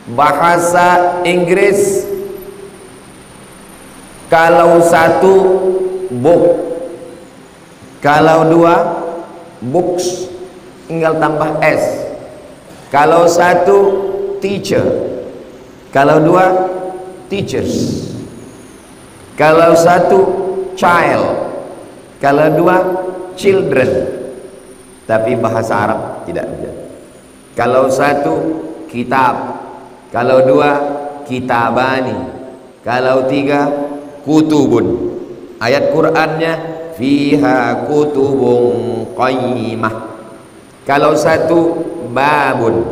Bahasa Inggris kalau satu book, kalau dua books, tinggal tambah s. Kalau satu teacher, kalau dua teachers. Kalau satu child, kalau dua children. Tapi bahasa Arab tidak bisa. Kalau satu kitab, kalau dua kitabani, kalau tiga kutubun. Ayat Qur'annya fiha kutubun qayyimah. Kalau satu babun,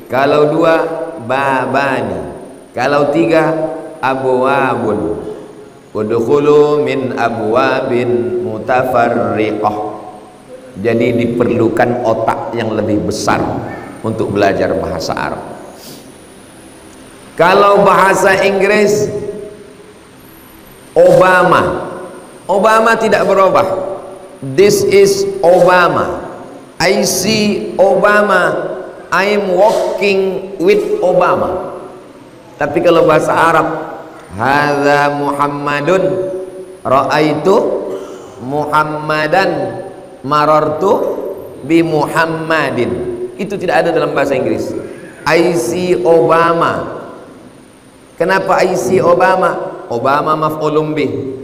kalau dua babani, kalau tiga abwabun. Udkhulu min abwabin mutafarriqah. Jadi diperlukan otak yang lebih besar untuk belajar bahasa Arab. Kalau bahasa Inggris Obama tidak berubah. This is Obama. I see Obama. I am walking with Obama. Tapi kalau bahasa Arab, hadza Muhammadun, ra'aitu Muhammadan, marartu bi Muhammadin. Itu tidak ada dalam bahasa Inggris. I see Obama. Kenapa I see Obama? Obama maf'ulun bih,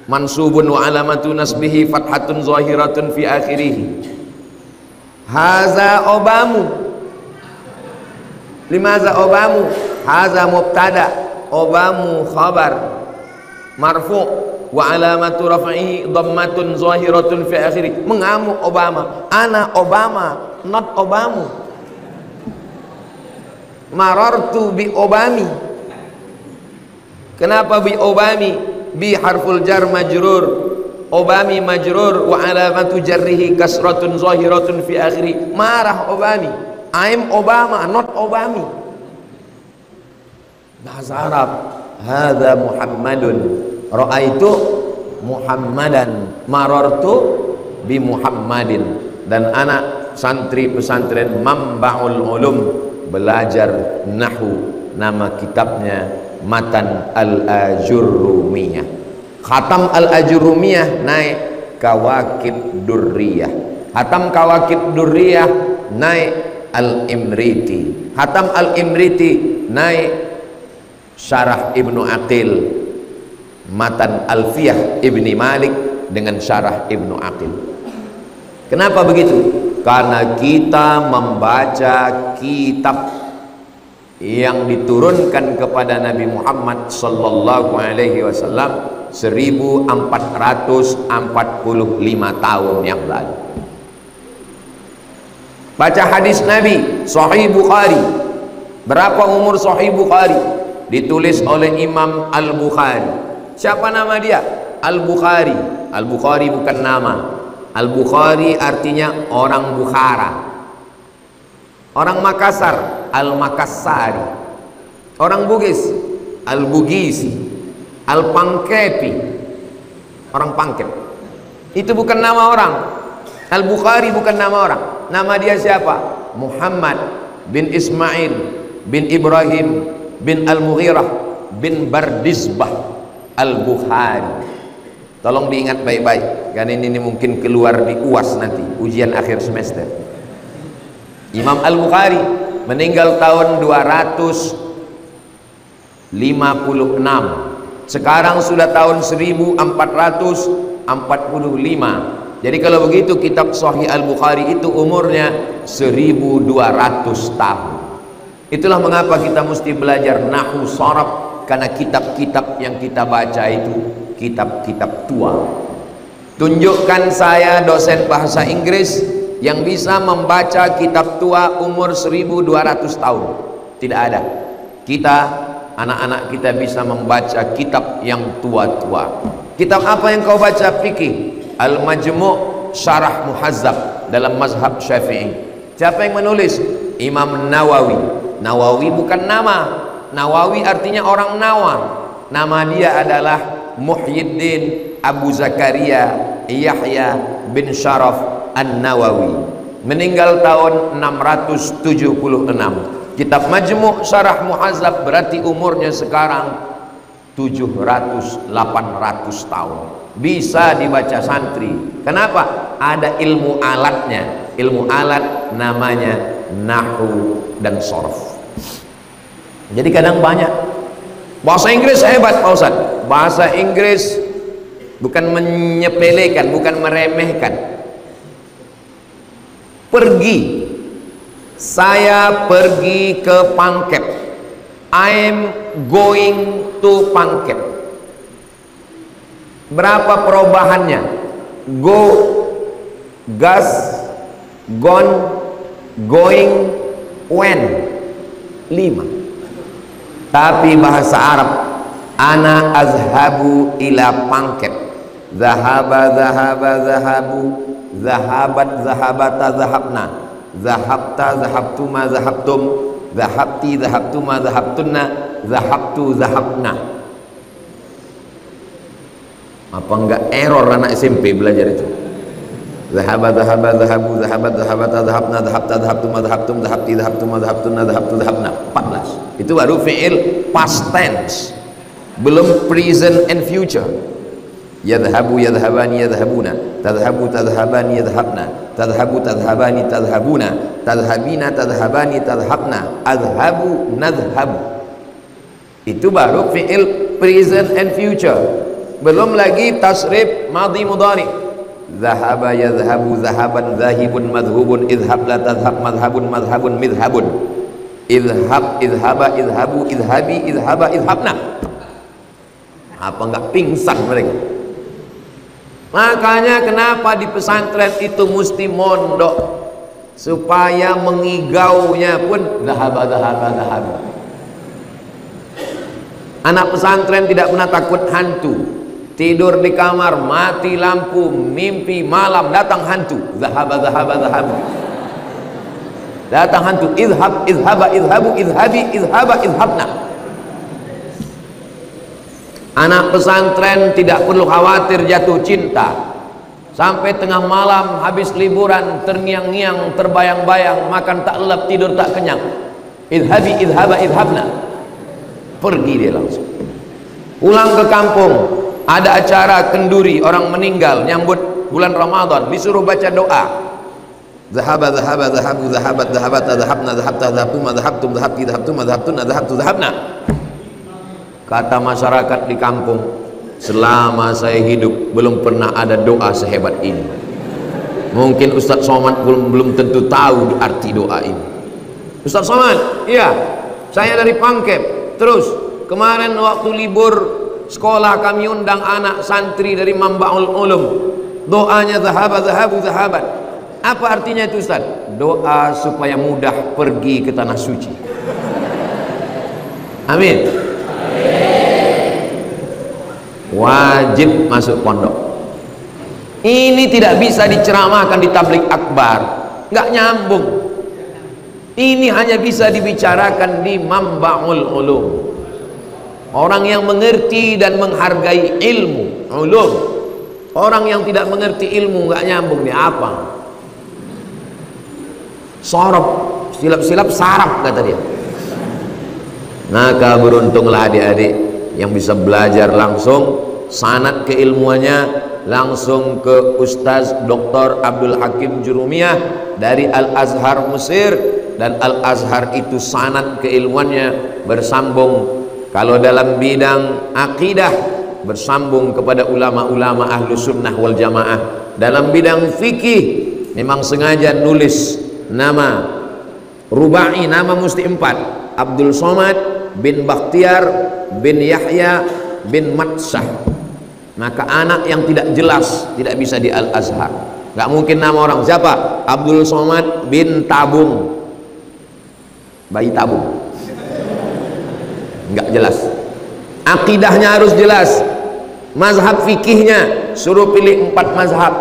mansubun wa alamatu nasbihi fathatun zahiratun fi akhirih. Haza Obamu. Limaza Obamu? Haza mubtada, Obamu khabar marfu' wa alamatu raf'ihi dhammatun zahiratun fi akhirih. Mengamu Obama. Ana Obama, not Obamu. Marartu bi Obami. Kenapa bi Obami? Bi harful jar majrur, Obami majrur wa alamatu jarrihi kasratun zahiratun fi akhirih. Marah Obami. I'm Obama, not Obami. Bahasa Arab, hadza Muhammadun, ra'aitu Muhammadan, marartu bi Muhammadin. Dan anak santri pesantren Mambaul Ulum belajar nahwu. Nama kitabnya Matan Al-Ajurrumiyah. Khatam Al-Ajurrumiyah naik Kawakib Durriyah. Khatam Kawakib Durriyah naik Al-Imriti. Khatam Al-Imriti naik Syarah Ibnu Aqil, Matan Alfiyah Ibni Malik dengan Syarah Ibnu Aqil. Kenapa begitu? Karena kita membaca kitab yang diturunkan kepada Nabi Muhammad sallallahu alaihi wasallam 1445 tahun yang lalu. Baca hadis Nabi Sahih Bukhari. Berapa umur Sahih Bukhari? Ditulis oleh Imam Al-Bukhari. Siapa nama dia? Al-Bukhari. Al-Bukhari bukan nama. Al-Bukhari artinya orang Bukhara. Orang Makassar, Al-Makassari. Orang Bugis, Al-Bugisi. Al-Pangkepi, orang Pangkep. Itu bukan nama orang. Al-Bukhari bukan nama orang. Nama dia siapa? Muhammad bin Ismail bin Ibrahim bin Al-Mughirah bin Bardisbah Al-Bukhari. Tolong diingat baik-baik, karena ini mungkin keluar di UAS nanti, ujian akhir semester. Imam Al-Bukhari meninggal tahun 256. Sekarang sudah tahun 1445. Jadi kalau begitu kitab Sahih Al-Bukhari itu umurnya 1200 tahun. Itulah mengapa kita mesti belajar nahwu sharaf, karena kitab-kitab yang kita baca itu kitab-kitab tua. Tunjukkan saya dosen bahasa Inggris yang bisa membaca kitab tua umur 1200 tahun. Tidak ada. Kita, anak-anak kita bisa membaca kitab yang tua-tua. Kitab apa yang kau baca? Fikih. Al-Majmu' Syarah Muhazzab dalam mazhab Syafi'i. Siapa yang menulis? Imam Nawawi. Nawawi bukan nama. Nawawi artinya orang Nawa. Nama dia adalah Muhyiddin Abu Zakaria Yahya bin Syaraf An-Nawawi. Meninggal tahun 676. Kitab Majmu' Syarah Muhadzab berarti umurnya sekarang 700-800 tahun. Bisa dibaca santri. Kenapa? Ada ilmu alatnya. Ilmu alat namanya nahwu dan sorf. Jadi kadang banyak bahasa Inggris hebat Pak Ustaz. Bahasa Inggris bukan menyepelekan, bukan meremehkan. Saya pergi ke Pangkep. I'm going to Pangkep. Berapa perubahannya? Go, gas, gone, going, when. 5. Tapi bahasa Arab, ana azhabu ila Pangkep. Zahaba, zahaba, zahabu. Zahabat, zahabata, zahabna. Zahabta, zahabtuma, zahabtum. Zahabti, zahabtuma, zahabtunna. Zahabtu, zahabna. Apa enggak error anak SMP belajar itu? Zahaba, zahaba, zahabu, zahabat, zahabata, zahabna, zahabta, zahabtuma, zahabtum, zahabti, zahabtuma, zahabtunna, zahabtu, zahabna. 14. Itu baru fi'il past tense, belum present and future. Yadhabu, yadhabani, yadhabuna. Tadhabu, tadhabani, yadhabna. Tadhabu, tadhabani, tadhabuna. Tadhabina, tadhabani, tadhabna. Adhabu, nadhabu. Itu baru fi'il present and future, belum lagi tasrif madhi mudhari. Zahaba, yadhabu, zahaban, zahibun, madhubun. Idhab, la tadhab, madhabun, madhabun, midhabun. Idhab, idhaba, idhabu, idhabi, idhaba, idhabna. Apa enggak pingsan mereka? Makanya kenapa di pesantren itu mesti mondok, supaya mengigaunya pun zahaba, zahaba, zahaba. Anak pesantren tidak pernah takut hantu. Tidur di kamar, mati lampu, mimpi malam datang hantu. Zahaba, zahaba, zahaba. Datang hantu. Idhab, idhaba, idhabu, idhabi, idhaba, idhabna. Anak pesantren tidak perlu khawatir jatuh cinta. Sampai tengah malam habis liburan terngiang-ngiang, terbayang-bayang, makan tak lelap, tidur tak kenyang. Idhabi, idhaba, idhabna. Pergi dia langsung. Pulang ke kampung, ada acara kenduri, orang meninggal, nyambut bulan Ramadan, disuruh baca doa. Zahaba, zahaba, zahabu, zahabat, zahabata, zahabna, zahabta, zahabtuma, zahabtum, zahabti, zahabtuma, zahabtuna, zahabtu, zahabna. Kata masyarakat di kampung, selama saya hidup belum pernah ada doa sehebat ini. Mungkin Ustaz Somad belum tentu tahu arti doa ini. Ustaz Somad, iya, saya dari Pangkep. Terus kemarin waktu libur sekolah kami undang anak santri dari Mambaul Ulum. Doanya zahaba, zahabu, zahabat. Apa artinya itu Ustaz? Doa supaya mudah pergi ke tanah suci. Amin. Wajib masuk pondok. Ini tidak bisa diceramahkan di tablik akbar, nggak nyambung. Ini hanya bisa dibicarakan di Mambaul Ulum. Orang yang mengerti dan menghargai ilmu ulum. Orang yang tidak mengerti ilmu nggak nyambung di apa? Sorop, silap-silap sarap kata dia. Maka beruntunglah adik-adik yang bisa belajar langsung, sanad keilmuannya langsung ke Ustaz Dr. Abdul Hakim Jurumiyah dari Al-Azhar Mesir, dan Al-Azhar itu sanad keilmuannya bersambung. Kalau dalam bidang akidah bersambung kepada ulama-ulama ahlu sunnah wal jamaah. Dalam bidang fikih memang sengaja nulis nama rubai, nama mesti 4, Abdul Somad bin Bakhtiar bin Yahya bin Matsah. Maka anak yang tidak jelas tidak bisa di Al-Azhar. Gak mungkin nama orang siapa? Abdul Somad bin Tabung, bayi tabung. Nggak jelas. Akidahnya harus jelas. Mazhab fikihnya suruh pilih 4 mazhab.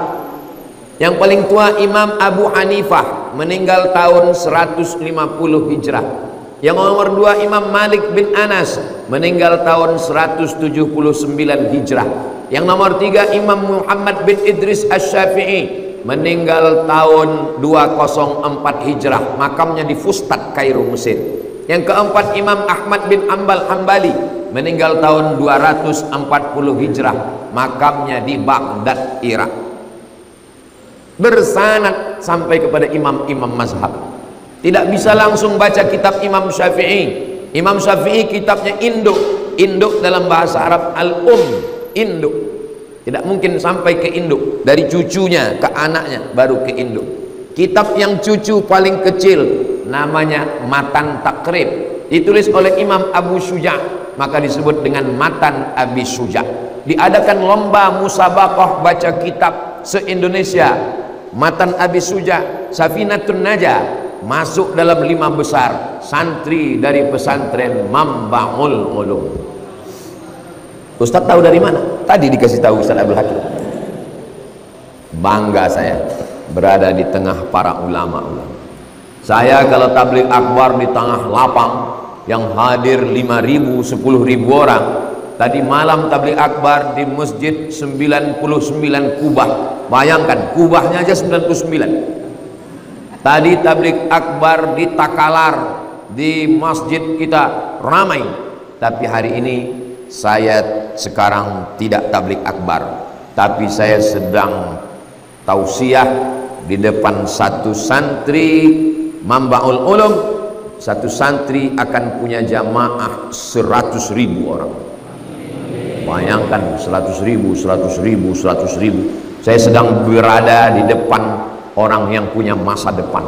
Yang paling tua Imam Abu Hanifah, meninggal tahun 150 Hijrah. Yang nomor 2 Imam Malik bin Anas, meninggal tahun 179 Hijrah. Yang nomor 3 Imam Muhammad bin Idris Asy-Syafi'i, meninggal tahun 204 Hijrah. Makamnya di Fustat, Kairo, Mesir. Yang keempat Imam Ahmad bin Hambali, meninggal tahun 240 Hijrah, makamnya di Baghdad, Irak. Bersanad sampai kepada imam-imam mazhab. Tidak bisa langsung baca kitab Imam Syafi'i. Imam Syafi'i kitabnya induk dalam bahasa Arab induk. Tidak mungkin sampai ke induk, dari cucunya ke anaknya baru ke induk. Kitab yang cucu paling kecil namanya Matan Takrib, ditulis oleh Imam Abu Syuja', maka disebut dengan Matan Abi Syuja'. Diadakan lomba musabaqah baca kitab se-Indonesia. Matan Abi Syuja', Safinatun Najah, masuk dalam 5 besar santri dari pesantren Mambaul Ulum. Ustaz tahu dari mana? Tadi dikasih tahu Ustaz Abdul Hakim. Bangga saya berada di tengah para ulama. Saya kalau tabligh akbar di tengah lapang yang hadir 5.000, 10.000 orang. Tadi malam tabligh akbar di masjid 99 kubah. Bayangkan, kubahnya aja 99. Tadi tabligh akbar di Takalar, di masjid kita ramai. Tapi hari ini saya sekarang tidak tabligh akbar, tapi saya sedang tausiah di depan satu santri Mambaul Ulum. Satu santri akan punya jamaah 100.000 orang. Bayangkan 100.000. Saya sedang berada di depan orang yang punya masa depan.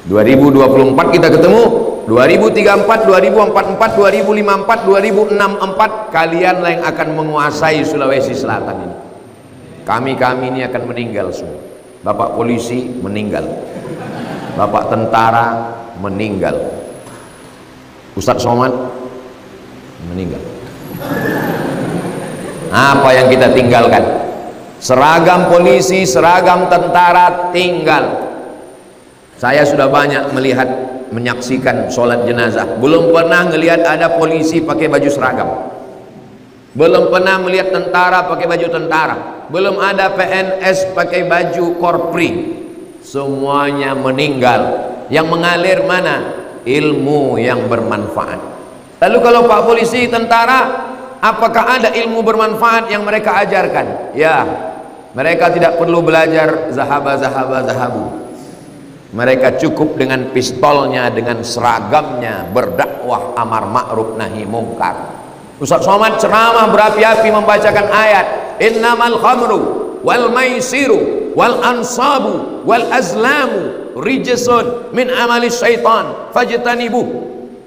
2024 kita ketemu, 2034, 2044, 2054, 2064 kalian lah yang akan menguasai Sulawesi Selatan ini. Kami ini akan meninggal semua. Bapak polisi meninggal, bapak tentara meninggal, Ustadz Somad meninggal. Apa yang kita tinggalkan? Seragam polisi, seragam tentara tinggal. Saya sudah banyak melihat, menyaksikan sholat jenazah. Belum pernah melihat ada polisi pakai baju seragam. Belum pernah melihat tentara pakai baju tentara. Belum ada PNS pakai baju korpri. Semuanya meninggal. Yang mengalir mana? Ilmu yang bermanfaat. Lalu kalau Pak polisi, tentara, apakah ada ilmu bermanfaat yang mereka ajarkan? Ya, mereka tidak perlu belajar zahabu. Mereka cukup dengan pistolnya, dengan seragamnya, berdakwah amar ma'ruf nahi mungkar. Ustaz Somad ceramah berapi-api membacakan ayat innamal khamru wal maisiru wal ansabu wal azlamu rijsun min amali syaitan fajtanibuh.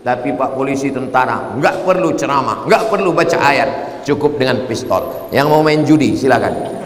Tapi Pak polisi, tentara nggak perlu ceramah, nggak perlu baca ayat, cukup dengan pistol. Yang mau main judi silakan.